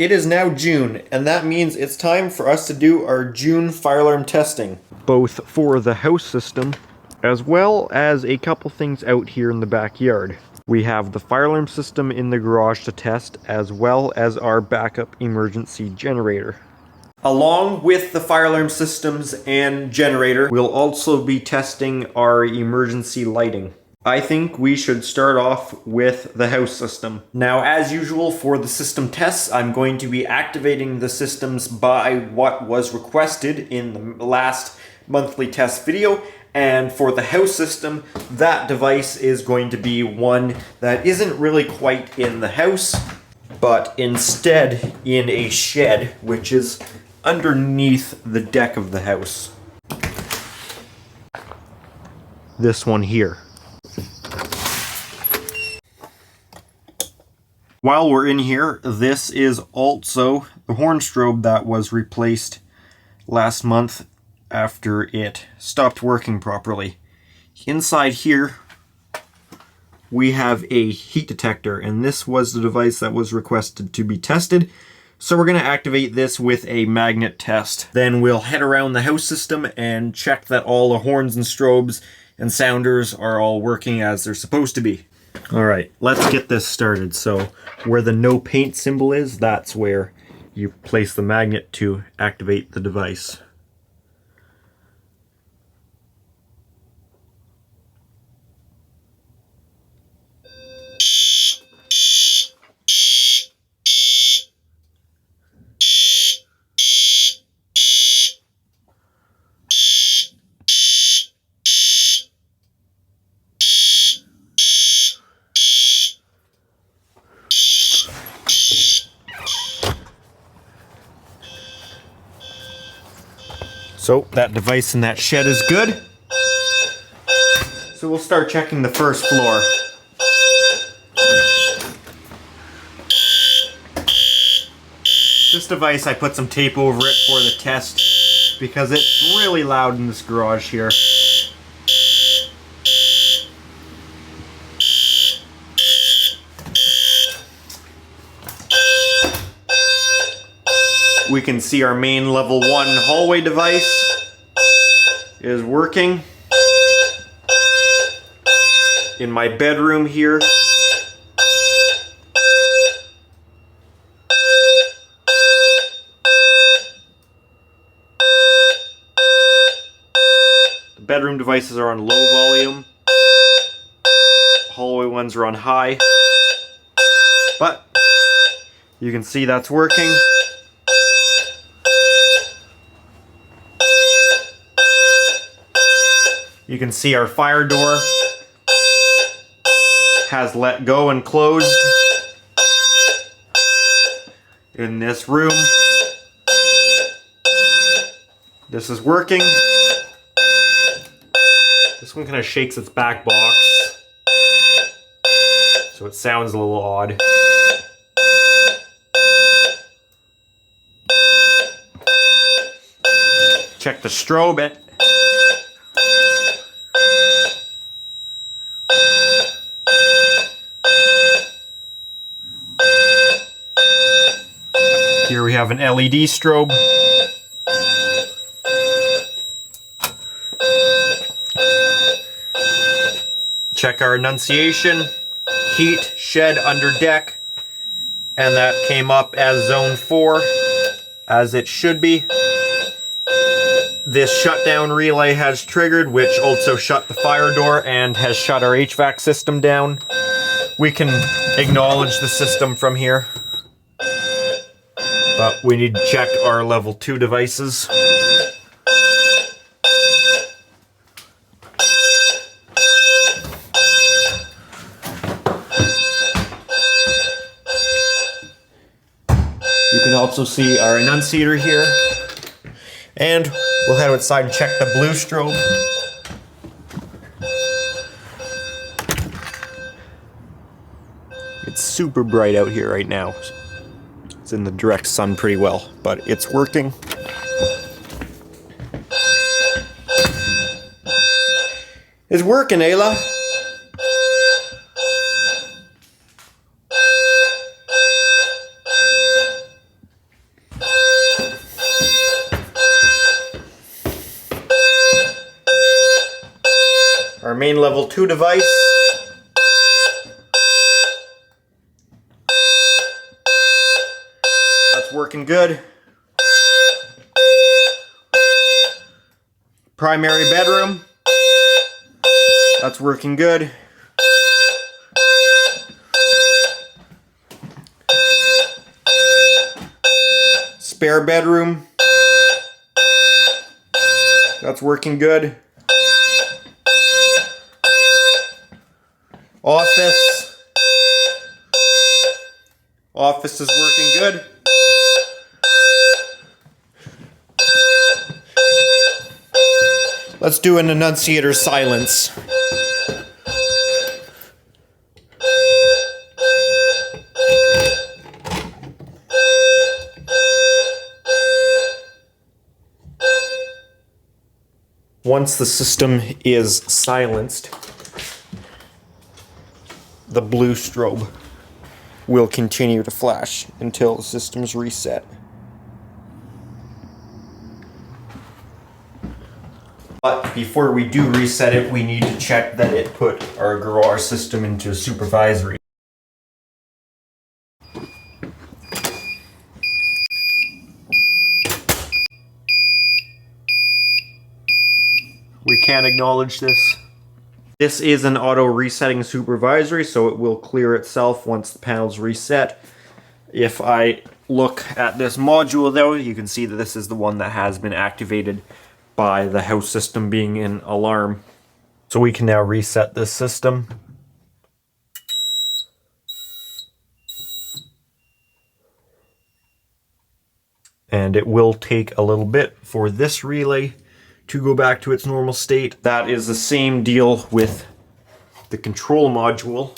it is now June, and that means it's time for us to do our June fire alarm testing. Both for the house system, as well as a couple things out here in the backyard. We have the fire alarm system in the garage to test, as well as our backup emergency generator. Along with the fire alarm systems and generator, we'll also be testing our emergency lighting. I think we should start off with the house system. Now, as usual for the system tests, I'm going to be activating the systems by what was requested in the last monthly test video. And for the house system, that device is going to be one that isn't really quite in the house, but instead in a shed, which is underneath the deck of the house. This one here. While we're in here, this is also the horn strobe that was replaced last month after it stopped working properly. Inside here, we have a heat detector, and this was the device that was requested to be tested. So we're going to activate this with a magnet test. Then we'll head around the house system and check that all the horns and strobes and sounders are all working as they're supposed to be. All right, let's get this started. So where the no paint symbol is, that's where you place the magnet to activate the device. So that device in that shed is good. So we'll start checking the first floor. This device, I put some tape over it for the test because it's really loud in this garage here. We can see our main level 1 hallway device is working. In my bedroom here, the bedroom devices are on low volume. Hallway ones are on high. But you can see that's working. You can see our fire door has let go and closed in this room. This is working. This one kind of shakes its back box, so it sounds a little odd. Check the strobe. Here we have an LED strobe. Check our annunciation. Heat, shed, under deck. And that came up as zone 4, as it should be. This shutdown relay has triggered, which also shut the fire door and has shut our HVAC system down. We can acknowledge the system from here. But we need to check our level 2 devices. You can also see our annunciator here. And we'll head outside and check the blue strobe. It's super bright out here right now. It's in the direct sun pretty well, but it's working. It's working, Ayla. our main level 2 device. That's working good. Primary bedroom. That's working good. Spare bedroom. That's working good. Office. Office is working good. Let's do an enunciator silence. Once the system is silenced, the blue strobe will continue to flash until the system's reset. But before we do reset it, we need to check that it put our garage system into supervisory. We can acknowledge this. This is an auto resetting supervisory, so it will clear itself once the panel's reset. If I look at this module though, you can see that this is the one that has been activated by the house system being in alarm. So we can now reset this system. And it will take a little bit for this relay to go back to its normal state. That is the same deal with the control module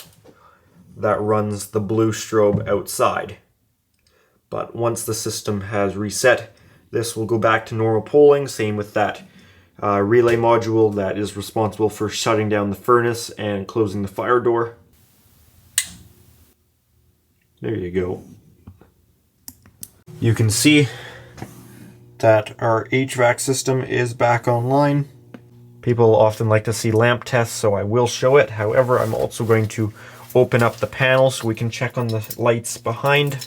that runs the blue strobe outside. But once the system has reset, this will go back to normal polling. Same with that relay module that is responsible for shutting down the furnace and closing the fire door. There you go. You can see that our HVAC system is back online. People often like to see lamp tests, so I will show it. However, I'm also going to open up the panel so we can check on the lights behind.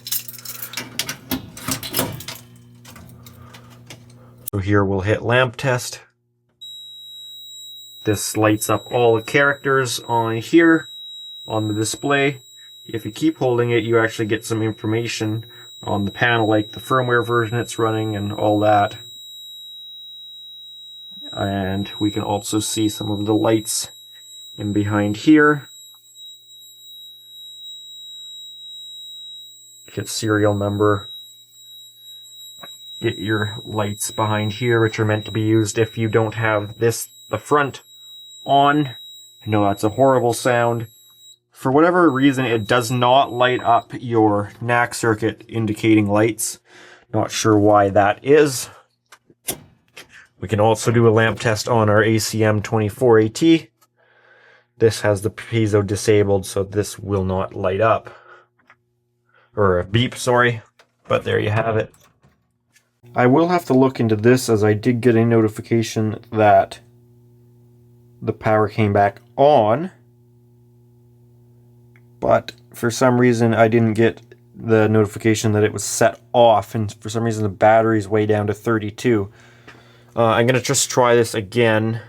So here we'll hit lamp test. This lights up all the characters on here on the display. If you keep holding it, you actually get some information on the panel, like the firmware version it's running and all that. And we can also see some of the lights in behind here. Get serial number. Get your lights behind here, which are meant to be used if you don't have the front on. I know that's a horrible sound. For whatever reason, it does not light up your NAC circuit indicating lights. Not sure why that is. We can also do a lamp test on our ACM24AT. This has the piezo disabled, so this will not light up. Or beep, sorry. But there you have it. I will have to look into this, as I did get a notification that the power came back on. But for some reason I didn't get the notification that it was set off, and for some reason the battery's way down to 32. I'm going to just try this again,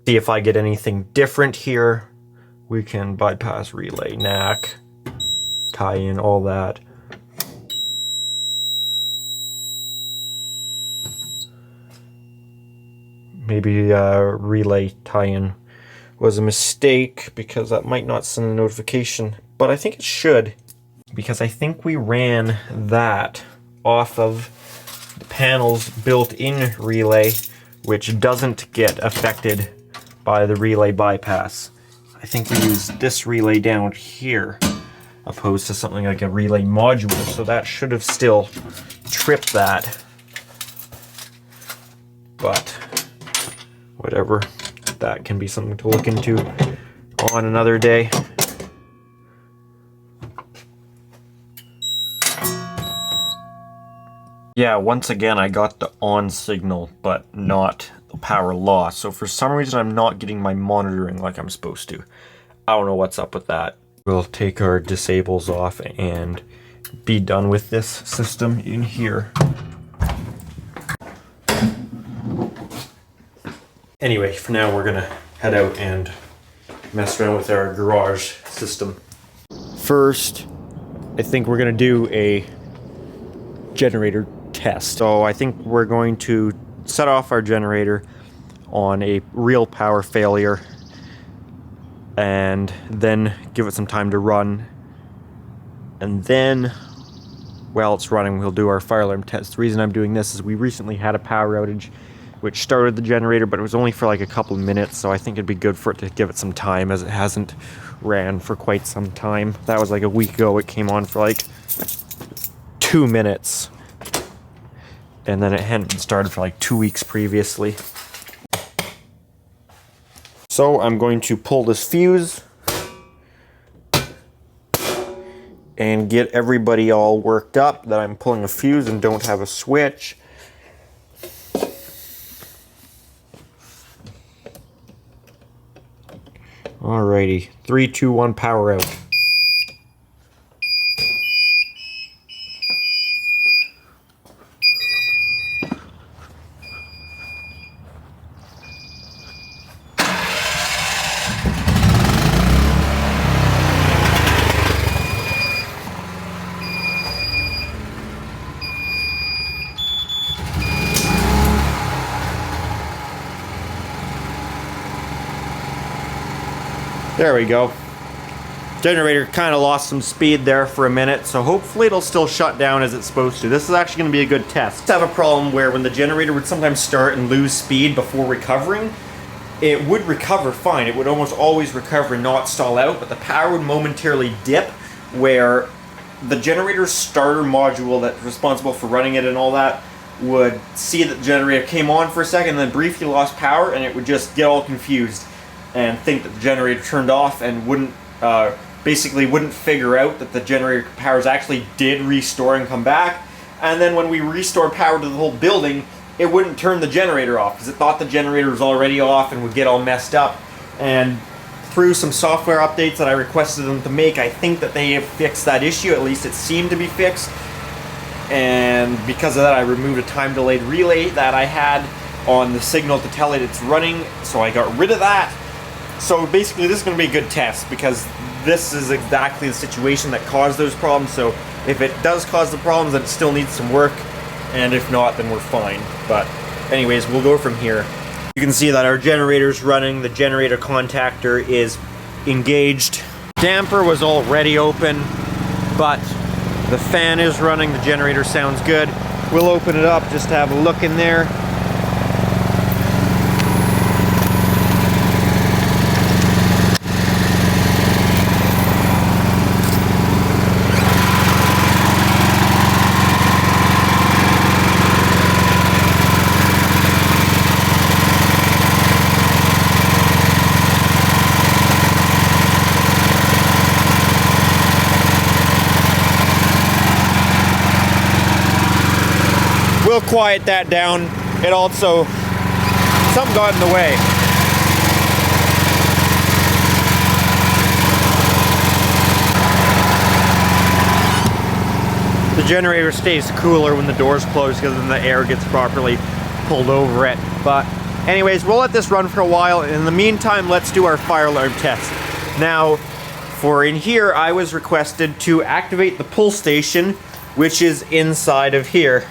see if I get anything different here. We can bypass relay, NAC, tie in all that. Maybe relay tie-in was a mistake, because that might not send a notification, but I think it should, because I think we ran that off of the panel's built-in relay, which doesn't get affected by the relay bypass. I think we used this relay down here, opposed to something like a relay module, so that should have still tripped that. But whatever, that can be something to look into on another day. Yeah, once again, I got the on signal, but not the power loss. So for some reason, I'm not getting my monitoring like I'm supposed to. I don't know what's up with that. We'll take our disables off and be done with this system in here. Anyway, for now, we're gonna head out and mess around with our garage system. First, I think we're gonna do a generator test. So I think we're going to set off our generator on a real power failure and then give it some time to run. And then, while it's running, we'll do our fire alarm test. The reason I'm doing this is we recently had a power outage which started the generator, but it was only for like a couple of minutes, so I think it'd be good for it to give it some time as it hasn't ran for quite some time. That was like a week ago. It came on for like 2 minutes. And then it hadn't been started for like 2 weeks previously. So I'm going to pull this fuse and get everybody all worked up that I'm pulling a fuse and don't have a switch. Alrighty, 3, 2, 1, power out. There we go. Generator kind of lost some speed there for a minute, so hopefully it'll still shut down as it's supposed to. This is actually going to be a good test. I have a problem where when the generator would sometimes start and lose speed before recovering, it would recover fine. It would almost always recover and not stall out, but the power would momentarily dip where the generator's starter module that's responsible for running it and all that would see that the generator came on for a second and then briefly lost power, and it would just get all confused and think that the generator turned off and basically wouldn't figure out that the generator powers actually did restore and come back. And then when we restored power to the whole building, it wouldn't turn the generator off because it thought the generator was already off and would get all messed up. And through some software updates that I requested them to make, I think that they have fixed that issue. At least it seemed to be fixed. And because of that, I removed a time-delayed relay that I had on the signal to tell it it's running, so I got rid of that. So basically this is going to be a good test because this is exactly the situation that caused those problems. So if it does cause the problems, then it still needs some work, and if not, then we're fine. But anyways, we'll go from here. You can see that our generator's running, the generator contactor is engaged. Damper was already open, but the fan is running, the generator sounds good. We'll open it up just to have a look in there. We'll quiet that down. It also, something got in the way. The generator stays cooler when the door's closed because then the air gets properly pulled over it. But anyways, we'll let this run for a while. In the meantime, let's do our fire alarm test. Now, for in here, I was requested to activate the pull station, which is inside of here.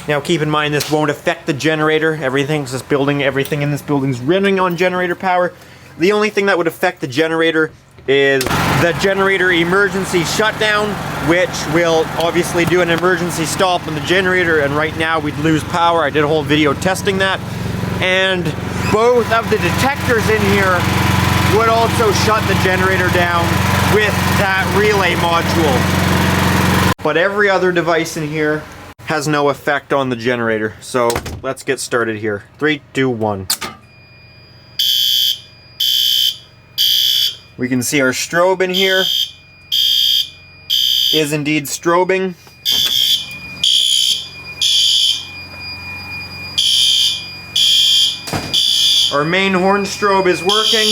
Now keep in mind this won't affect the generator. Everything in this building's running on generator power. The only thing that would affect the generator is the generator emergency shutdown, which will obviously do an emergency stop on the generator, and right now we'd lose power. I did a whole video testing that. And both of the detectors in here would also shut the generator down with that relay module. But every other device in here has no effect on the generator. So let's get started here. 3, 2, 1. We can see our strobe in here is indeed strobing. Our main horn strobe is working.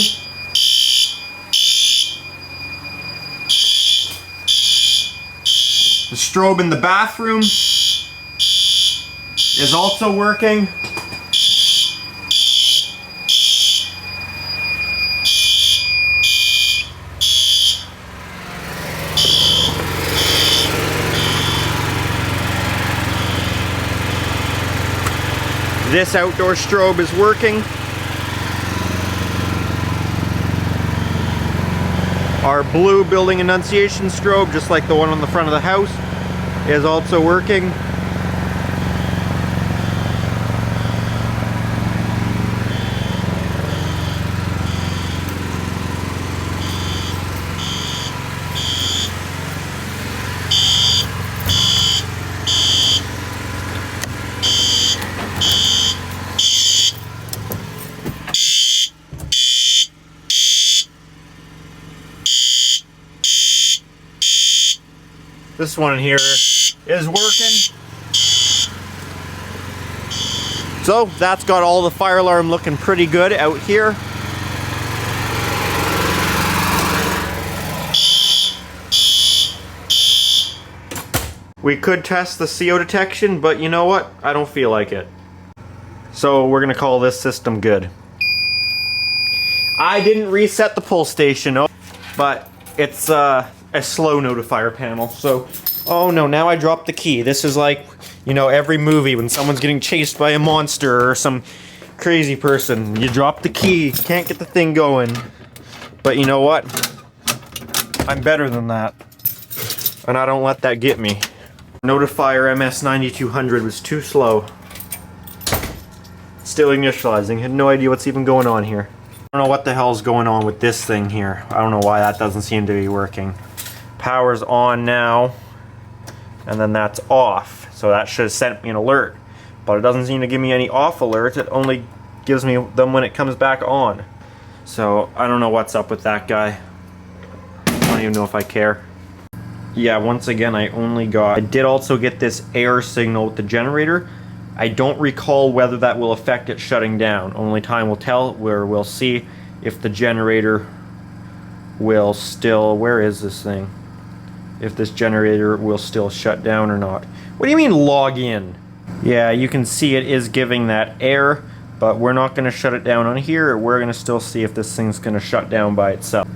The strobe in the bathroom is also working. This outdoor strobe is working. Our blue building annunciation strobe, just like the one on the front of the house, is also working. This one here is working. So that's got all the fire alarm looking pretty good out here. We could test the CO detection, but you know what? I don't feel like it. So we're gonna call this system good. I didn't reset the pull station, but it's a slow notifier panel. So, oh no, now I dropped the key. This is like, you know, every movie when someone's getting chased by a monster or some crazy person. You drop the key, can't get the thing going. But you know what? I'm better than that. And I don't let that get me. Notifier MS9200 was too slow. Still initializing, had no idea what's even going on here. I don't know what the hell's going on with this thing here. I don't know why that doesn't seem to be working. Power's on now, and then that's off. So that should have sent me an alert, but it doesn't seem to give me any off alerts. It only gives me them when it comes back on. So I don't know what's up with that guy. I don't even know if I care. Yeah, once again, I did also get this error signal with the generator. I don't recall whether that will affect it shutting down. Only time will tell, where we'll see if the generator will still, where is this thing? If this generator will still shut down or not. What do you mean log in? Yeah, you can see it is giving that error, but we're not going to shut it down on here. We're going to still see if this thing's going to shut down by itself.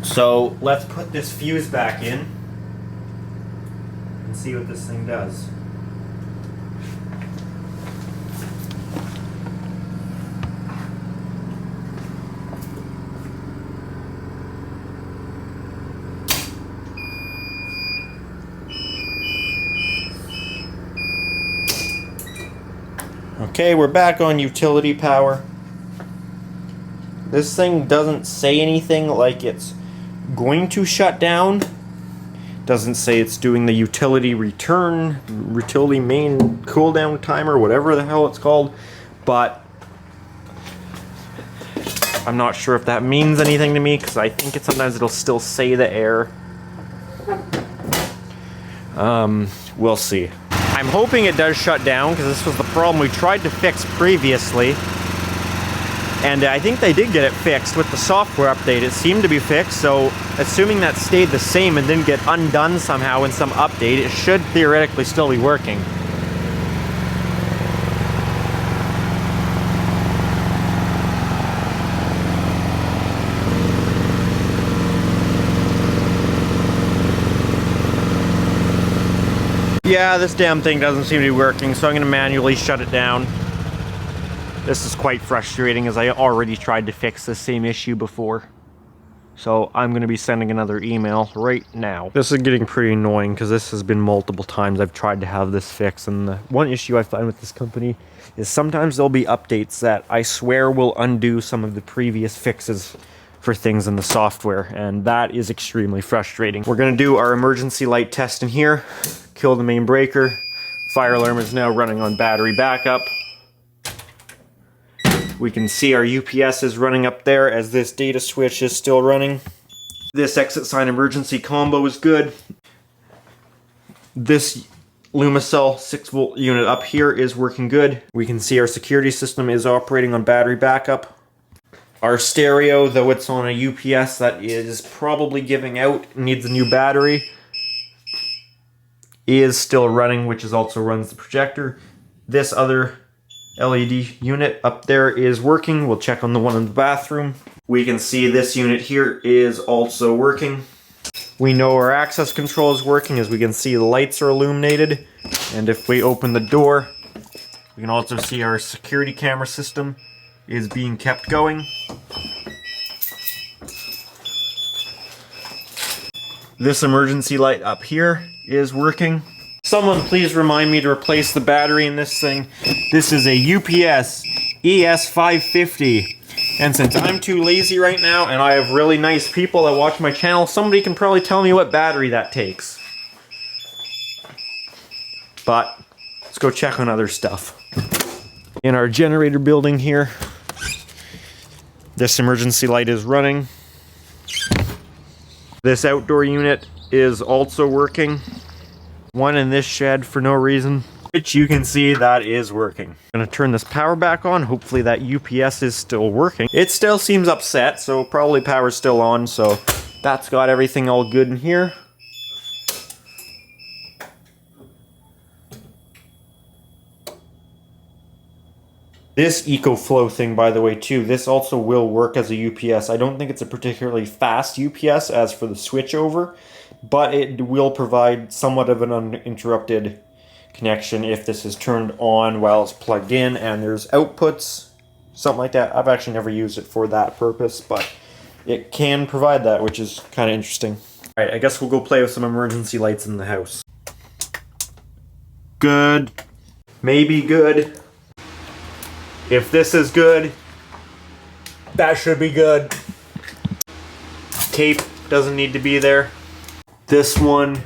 So let's put this fuse back in and see what this thing does. Okay, we're back on utility power. This thing doesn't say anything like it's going to shut down. Doesn't say it's doing the utility return, utility main cooldown timer, whatever the hell it's called. But I'm not sure if that means anything to me, because I think sometimes it'll still say the error. We'll see. I'm hoping it does shut down, because this was the problem we tried to fix previously. And I think they did get it fixed with the software update. It seemed to be fixed, so assuming that stayed the same and didn't get undone somehow in some update, it should theoretically still be working. Yeah, this damn thing doesn't seem to be working, so I'm going to manually shut it down. This is quite frustrating, as I already tried to fix the same issue before. So I'm going to be sending another email right now. This is getting pretty annoying, because this has been multiple times I've tried to have this fixed, and the one issue I find with this company is sometimes there'll be updates that I swear will undo some of the previous fixes for things in the software, and that is extremely frustrating. We're going to do our emergency light test in here, kill the main breaker. Fire alarm is now running on battery backup. We can see our UPS is running up there as this data switch is still running. This exit sign emergency combo is good. This Lumicell 6-volt unit up here is working good. We can see our security system is operating on battery backup. Our stereo, though it's on a UPS that is probably giving out, needs a new battery, is still running, which is also runs the projector. This other LED unit up there is working. We'll check on the one in the bathroom. We can see this unit here is also working. We know our access control is working, as we can see the lights are illuminated. And if we open the door, we can also see our security camera system is being kept going. This emergency light up here is working. Someone please remind me to replace the battery in this thing. This is a UPS ES550. And since I'm too lazy right now and I have really nice people that watch my channel, somebody can probably tell me what battery that takes. But let's go check on other stuff. In our generator building here, this emergency light is running. This outdoor unit is also working. One in this shed for no reason, which you can see that is working. I'm gonna turn this power back on. Hopefully that UPS is still working. It still seems upset, so probably power's still on, so that's got everything all good in here. This EcoFlow thing, by the way, too, this also will work as a UPS. I don't think it's a particularly fast UPS as for the switchover, but it will provide somewhat of an uninterrupted connection if this is turned on while it's plugged in and there's outputs, something like that. I've actually never used it for that purpose, but it can provide that, which is kind of interesting. All right, I guess we'll go play with some emergency lights in the house. Good. Maybe good. If this is good, that should be good. Tape doesn't need to be there. This one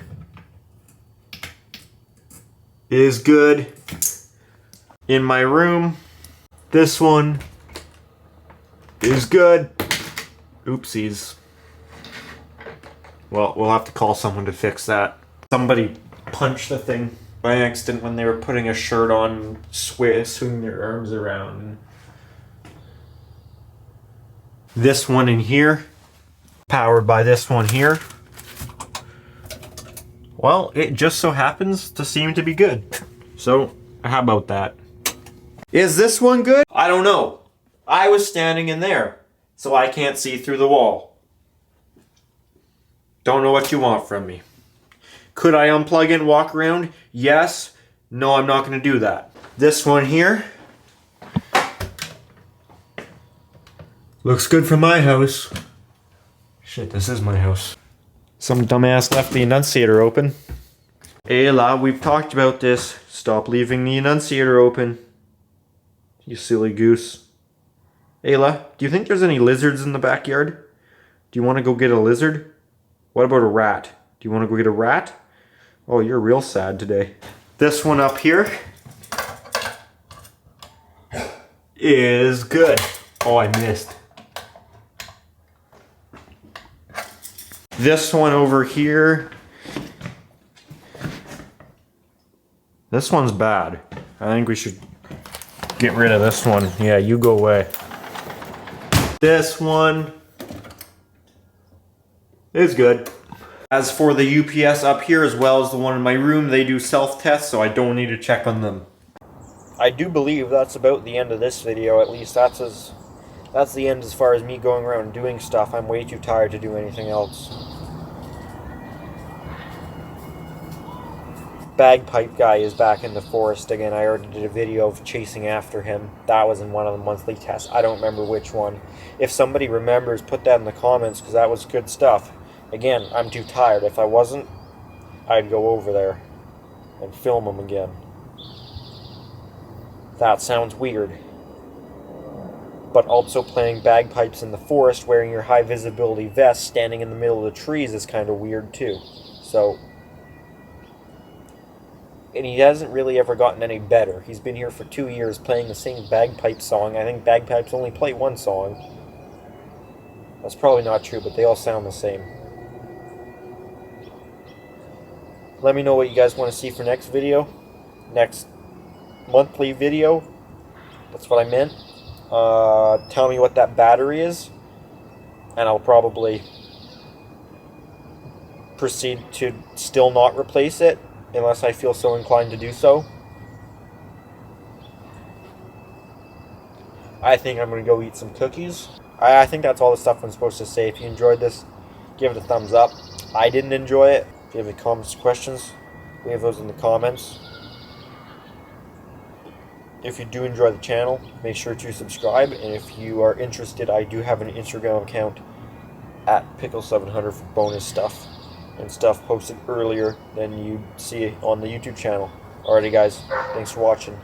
is good. In my room, this one is good. Oopsies. Well, we'll have to call someone to fix that. Somebody punched the thing by accident when they were putting a shirt on, swinging their arms around. This one in here, powered by this one here. Well, it just so happens to seem to be good. So, how about that? Is this one good? I don't know. I was standing in there, so I can't see through the wall. Don't know what you want from me. Could I unplug it and walk around? Yes. No, I'm not going to do that. This one here looks good for my house. Shit, this is my house. Some dumbass left the annunciator open. Ayla, we've talked about this. Stop leaving the annunciator open. You silly goose. Ayla, do you think there's any lizards in the backyard? Do you want to go get a lizard? What about a rat? Do you want to go get a rat? Oh, you're real sad today. This one up here is good. Oh, I missed. This one over here, this one's bad. I think we should get rid of this one. Yeah, you go away. This one is good. As for the UPS up here, as well as the one in my room, they do self-tests, so I don't need to check on them. I do believe that's about the end of this video. At least that's the end as far as me going around and doing stuff. I'm way too tired to do anything else. Bagpipe guy is back in the forest again. I already did a video of chasing after him. That was in one of the monthly tests. I don't remember which one. If somebody remembers, put that in the comments, because that was good stuff. Again, I'm too tired. If I wasn't, I'd go over there and film him again. That sounds weird. But also playing bagpipes in the forest wearing your high visibility vest standing in the middle of the trees is kind of weird too. So, and he hasn't really ever gotten any better. He's been here for 2 years playing the same bagpipe song. I think bagpipes only play one song. That's probably not true, but they all sound the same. Let me know what you guys want to see for next video. Next monthly video. That's what I meant. tell me what that battery is, and I'll probably proceed to still not replace it unless I feel so inclined to do so. I think I'm going to go eat some cookies. I think that's all the stuff I'm supposed to say. If you enjoyed this, give it a thumbs up. I didn't enjoy it. If you have any comments, questions, leave those in the comments. If you do enjoy the channel, make sure to subscribe. And if you are interested, I do have an Instagram account at Pickle700 for bonus stuff and stuff posted earlier than you see on the YouTube channel. Alrighty guys, thanks for watching.